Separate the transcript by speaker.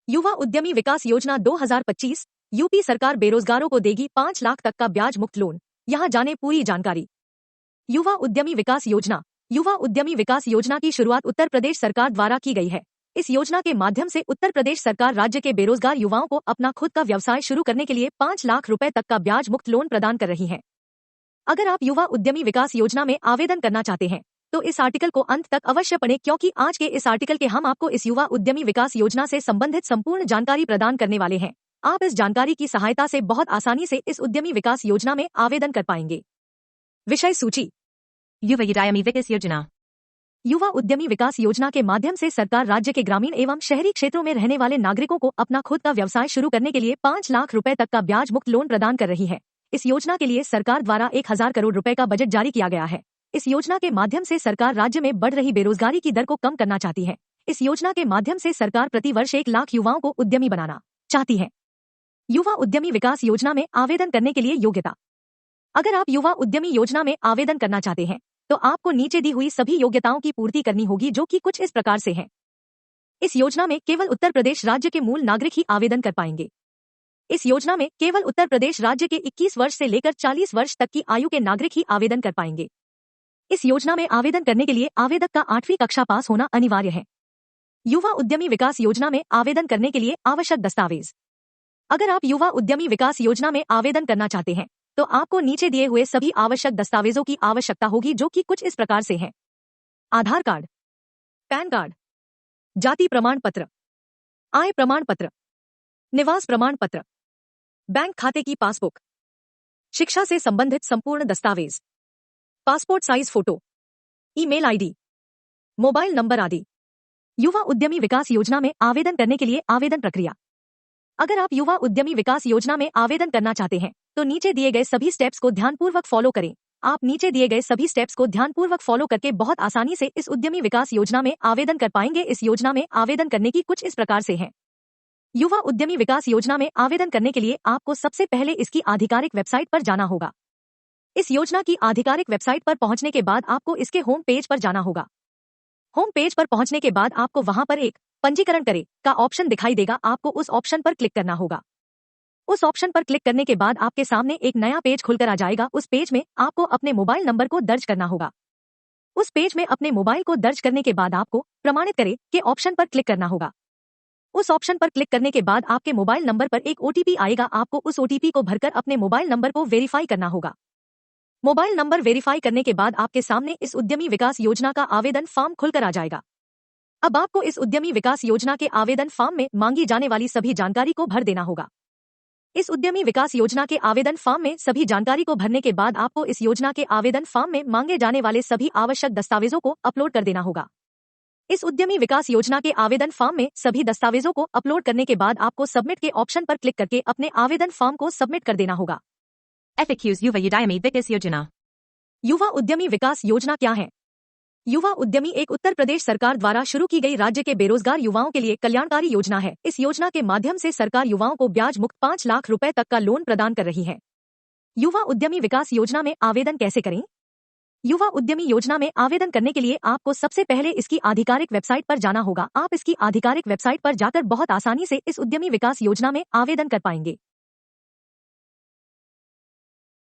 Speaker 1: युवा उद्यमी विकास योजना 2025 यूपी सरकार बेरोजगारों को देगी 5 लाख तक का ब्याज मुक्त लोन। यहाँ जाने पूरी जानकारी। युवा उद्यमी विकास योजना। युवा उद्यमी विकास योजना की शुरुआत उत्तर प्रदेश सरकार द्वारा की गई है। इस योजना के माध्यम से उत्तर प्रदेश सरकार राज्य के बेरोजगार युवाओं को अपना खुद का व्यवसाय शुरू करने के लिए 5 लाख रुपए तक का ब्याज मुक्त लोन प्रदान कर रही है। अगर आप युवा उद्यमी विकास योजना में आवेदन करना चाहते हैं तो इस आर्टिकल को अंत तक अवश्य पढ़ें, क्योंकि आज के इस आर्टिकल के हम आपको इस युवा उद्यमी विकास योजना से संबंधित संपूर्ण जानकारी प्रदान करने वाले हैं। आप इस जानकारी की सहायता से बहुत आसानी से इस उद्यमी विकास योजना में आवेदन कर पाएंगे। विषय सूची।
Speaker 2: युवा उद्यमी विकास योजना।
Speaker 1: युवा उद्यमी विकास योजना के माध्यम से सरकार राज्य के ग्रामीण एवं शहरी क्षेत्रों में रहने वाले नागरिकों को अपना खुद का व्यवसाय शुरू करने के लिए 5 लाख रुपए तक का ब्याज मुक्त लोन प्रदान कर रही है। इस योजना के लिए सरकार द्वारा 1000 करोड़ रुपए का बजट जारी किया गया है। इस योजना के माध्यम से सरकार राज्य में बढ़ रही बेरोजगारी की दर को कम करना चाहती है। इस योजना के माध्यम से सरकार प्रति वर्ष 1 लाख युवाओं को उद्यमी बनाना चाहती है। युवा उद्यमी विकास योजना में आवेदन करने के लिए योग्यता। अगर आप युवा उद्यमी योजना में आवेदन करना चाहते हैं तो आपको नीचे दी हुई सभी योग्यताओं की पूर्ति करनी होगी, जो कि कुछ इस प्रकार से हैं। इस योजना में केवल उत्तर प्रदेश राज्य के मूल नागरिक ही आवेदन कर पाएंगे। इस योजना में केवल उत्तर प्रदेश राज्य के 21 वर्ष से लेकर 40 वर्ष तक की आयु के नागरिक ही आवेदन कर पाएंगे। इस योजना में आवेदन करने के लिए आवेदक का 8वीं कक्षा पास होना अनिवार्य है। युवा उद्यमी विकास योजना में आवेदन करने के लिए आवश्यक दस्तावेज। अगर आप युवा उद्यमी विकास योजना में आवेदन करना चाहते हैं तो आपको नीचे दिए हुए सभी आवश्यक दस्तावेजों की आवश्यकता होगी, जो कि कुछ इस प्रकार से हैं। आधार कार्ड, पैन कार्ड, जाति प्रमाण पत्र, आय प्रमाण पत्र, निवास प्रमाण पत्र, बैंक खाते की पासबुक, शिक्षा से संबंधित संपूर्ण दस्तावेज, passport size photo, email ID, mobile number आदि। युवा उद्यमी विकास योजना में आवेदन करने के लिए आवेदन प्रक्रिया। अगर आप युवा उद्यमी विकास योजना में आवेदन करना चाहते हैं तो नीचे दिए गए सभी स्टेप्स को ध्यानपूर्वक फॉलो करें। आप नीचे दिए गए सभी स्टेप्स को ध्यानपूर्वक फॉलो करके बहुत आसानी से इस उद्यमी विकास योजना में आवेदन कर पाएंगे। इस योजना में आवेदन करने की कुछ इस प्रकार से है। युवा उद्यमी विकास योजना में आवेदन करने के लिए आपको सबसे पहले इसकी आधिकारिक वेबसाइट पर जाना होगा। इस योजना की आधिकारिक वेबसाइट पर पहुंचने के बाद आपको इसके होम पेज पर जाना होगा। होम पेज पर पहुंचने के बाद आपको वहां पर एक पंजीकरण करें का ऑप्शन दिखाई देगा। आपको उस ऑप्शन पर क्लिक करना होगा। उस ऑप्शन पर क्लिक करने के बाद आपके सामने एक नया पेज खुलकर आ जाएगा। उस पेज में आपको अपने मोबाइल नंबर को दर्ज करना होगा। उस पेज में अपने मोबाइल को दर्ज करने के बाद आपको प्रमाणित करें के ऑप्शन पर क्लिक करना होगा। उस ऑप्शन पर क्लिक करने के बाद आपके मोबाइल नंबर पर एक ओटीपी आएगा। आपको उस ओटीपी को भरकर अपने मोबाइल नंबर को वेरीफाई करना होगा। मोबाइल नंबर वेरीफाई करने के बाद आपके सामने इस उद्यमी विकास योजना का आवेदन फॉर्म खुलकर आ जाएगा। अब आपको इस उद्यमी विकास योजना के आवेदन फॉर्म में मांगी जाने वाली सभी जानकारी को भर देना होगा। इस उद्यमी विकास योजना के आवेदन फॉर्म में सभी जानकारी को भरने के बाद आपको इस योजना के आवेदन फॉर्म में मांगे जाने वाले सभी आवश्यक दस्तावेजों को अपलोड कर देना होगा। इस उद्यमी विकास योजना के आवेदन फॉर्म में सभी दस्तावेजों को अपलोड करने के बाद आपको सबमिट के ऑप्शन पर क्लिक करके अपने आवेदन फॉर्म को सबमिट कर देना होगा।
Speaker 2: FAQs युवा उद्यमी विकास योजना।
Speaker 1: युवा उद्यमी विकास योजना क्या है? युवा उद्यमी एक उत्तर प्रदेश सरकार द्वारा शुरू की गई राज्य के बेरोजगार युवाओं के लिए कल्याणकारी योजना है। इस योजना के माध्यम से सरकार युवाओं को ब्याज मुक्त 5 लाख रुपए तक का लोन प्रदान कर रही है। युवा उद्यमी विकास योजना में आवेदन कैसे करें? युवा उद्यमी योजना में आवेदन करने के लिए आपको सबसे पहले इसकी आधिकारिक वेबसाइट पर जाना होगा। आप इसकी आधिकारिक वेबसाइट पर जाकर बहुत आसानी से इस उद्यमी विकास योजना में आवेदन कर पाएंगे।